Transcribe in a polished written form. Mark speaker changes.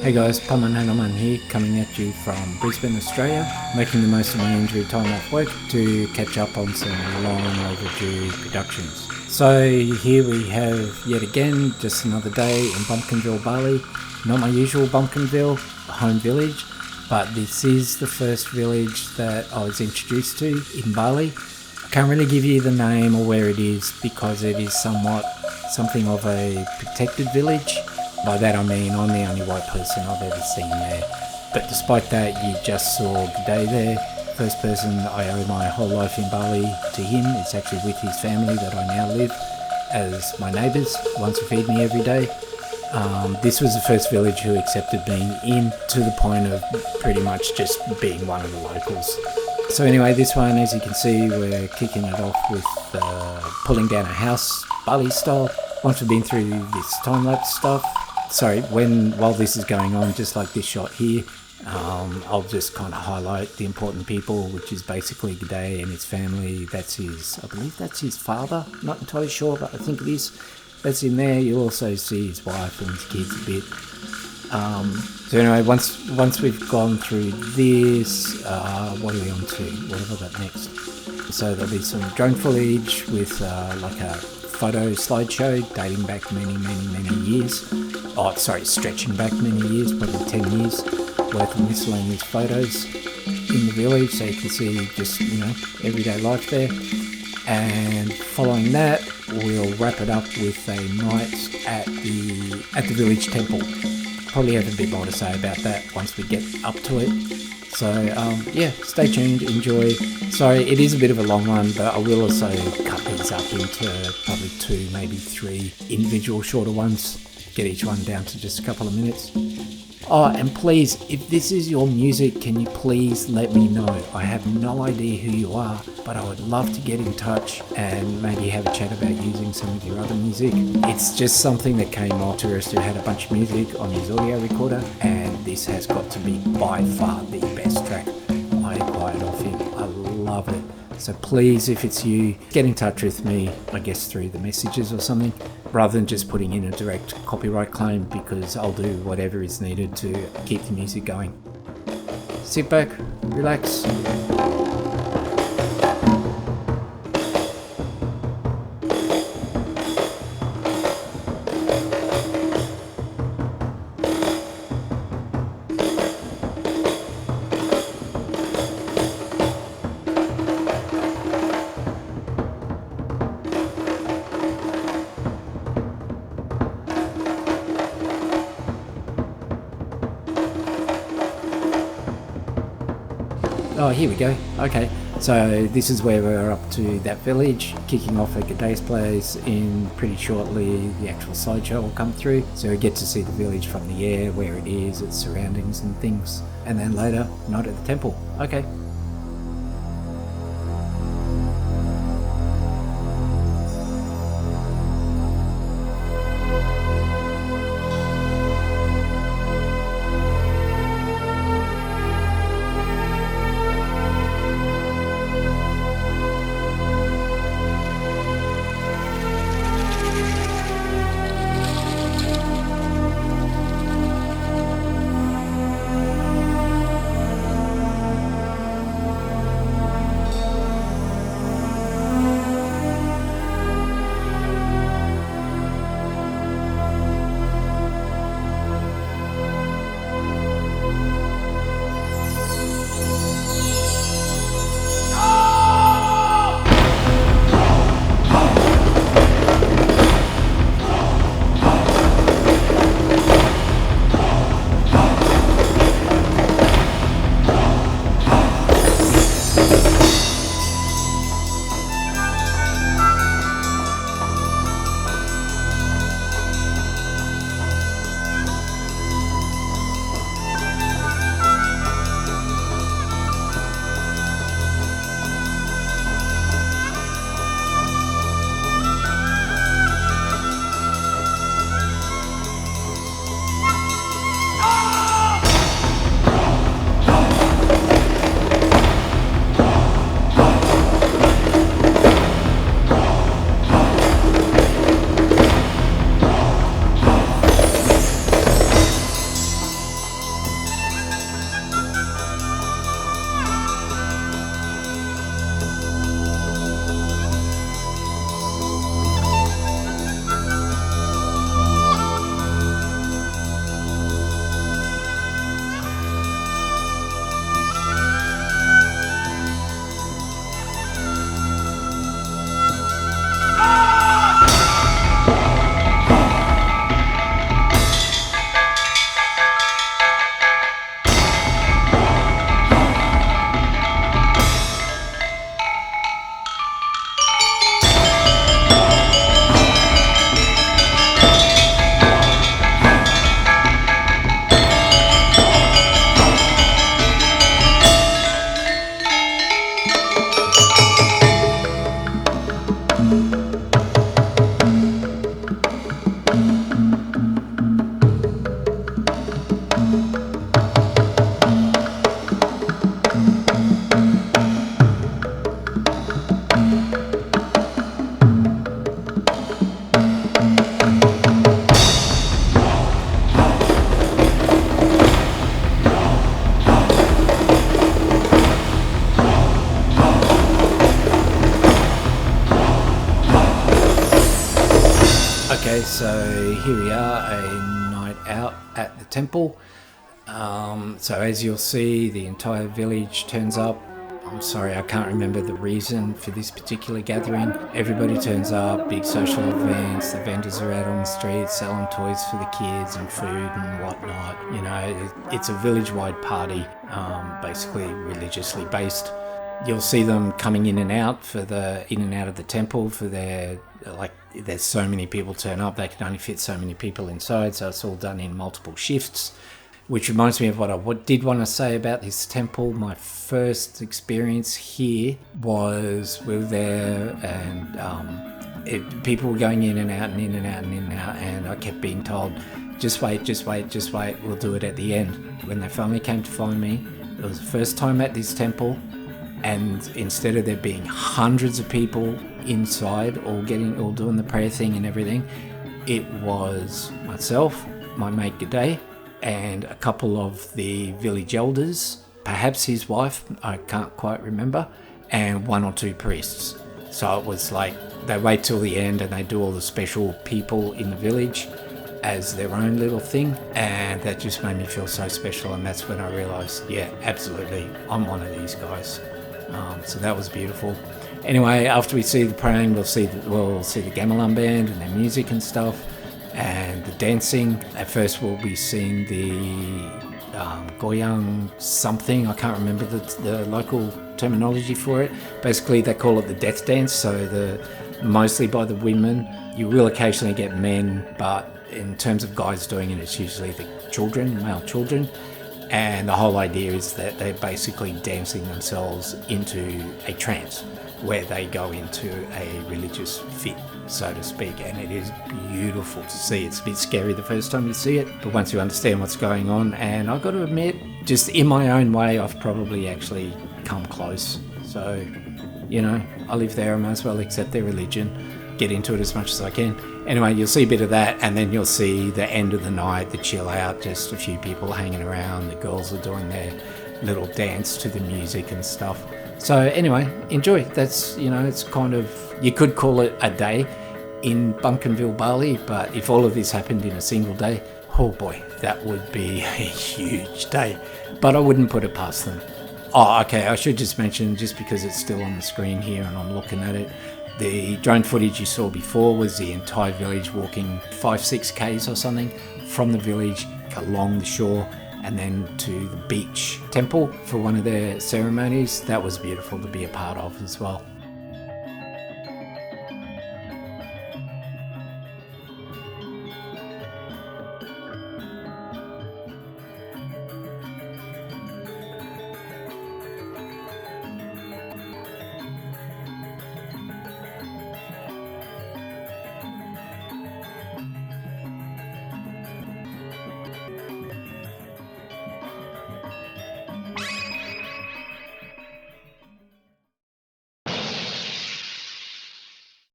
Speaker 1: Hey guys, Paman Hanaman here, coming at you from Brisbane, Australia, making the most of my injury time off work to catch up on some long overdue productions. So here we have yet again just another day in Bumpkinville, Bali. Not my usual Bumpkinville home village, but this is the first village that I was introduced to in Bali. I can't really give you the name or where it is because it is something of a protected village. By that I mean I'm the only white person I've ever seen there. But despite that, you just saw G'day there. First person I owe my whole life in Bali to him. It's actually with his family that I now live as my neighbours, ones who feed me every day. This was the first village who accepted being in, to the point of pretty much just being one of the locals. So anyway, this one, as you can see, we're kicking it off with pulling down a house, Bali style. Once we've been through this time-lapse stuff, while this is going on, just like this shot here, I'll just kind of highlight the important people, which is basically G'day and his family. I believe that's his father, not entirely sure, but I think it is. That's in there. You'll also see his wife and his kids a bit. So anyway, once we've gone through this, what are we on to? What have I got next? So there'll be some drone footage with like a photo slideshow dating back many years. Stretching back many years, probably 10 years worth of miscellaneous photos in the village, so you can see just, everyday life there. And following that, we'll wrap it up with a night at the village temple. Probably have a bit more to say about that once we get up to it. So stay tuned, enjoy. Sorry, it is a bit of a long one, but I will also cut these up into probably 2, maybe 3 individual shorter ones. Get each one down to just a couple of minutes. Oh, and please, if this is your music, can you please let me know? I have no idea who you are, but I would love to get in touch and maybe have a chat about using some of your other music. It's just something that came off. Tourist who had a bunch of music on his audio recorder, and this has got to be by far the best track I acquired off him. I love it. So please, if it's you, get in touch with me, I guess through the messages or something, rather than just putting in a direct copyright claim, because I'll do whatever is needed to keep the music going. Sit back, relax. Oh, here we go. Okay, so this is where we're up to that village, kicking off at G'day's place. In pretty shortly, the actual slideshow will come through, so we get to see the village from the air, where it is, its surroundings and things, and then later, night at the temple. Okay. Okay, so here we are, a night out at the temple. So as you'll see, the entire village turns up. I'm sorry, I can't remember the reason for this particular gathering. Everybody turns up, big social events, the vendors are out on the streets selling toys for the kids and food and whatnot. You know, it's a village-wide party, basically religiously based. You'll see them coming in and out of the temple for their, there's so many people turn up, they can only fit so many people inside, so it's all done in multiple shifts. Which reminds me of what I did want to say about this temple. My first experience here was we were there and people were going in and out and in and out and in and out, and I kept being told, just wait, we'll do it at the end. When they finally came to find me, it was the first time at this temple, and instead of there being hundreds of people inside all doing the prayer thing and everything, it was myself, my mate G'day, and a couple of the village elders, perhaps his wife, I can't quite remember, and one or two priests. So it was like they wait till the end and they do all the special people in the village as their own little thing, and that just made me feel so special. And that's when I realised, yeah, absolutely, I'm one of these guys. So that was beautiful. Anyway, after we see the praying, we'll see the gamelan band and their music and stuff, and the dancing. At first we'll be seeing the goyang something, I can't remember the local terminology for it. Basically they call it the death dance, so mostly by the women. You will occasionally get men, but in terms of guys doing it, it's usually the male children. And the whole idea is that they're basically dancing themselves into a trance where they go into a religious fit, so to speak, and it is beautiful to see. It's a bit scary the first time you see it, but once you understand what's going on, and I've got to admit, just in my own way, I've probably actually come close. So, you know, I live there, I might as well accept their religion, get into it as much as I can. Anyway, you'll see a bit of that, and then you'll see the end of the night, the chill out, just a few people hanging around, the girls are doing their little dance to the music and stuff. So anyway, enjoy. That's, you know, it's kind of, you could call it a day in Bunkenville, Bali, but if all of this happened in a single day, oh boy, that would be a huge day. But I wouldn't put it past them. Oh, okay, I should just mention, just because it's still on the screen here and I'm looking at it, the drone footage you saw before was the entire village walking 5-6 Ks or something from the village along the shore and then to the beach temple for one of their ceremonies. That was beautiful to be a part of as well.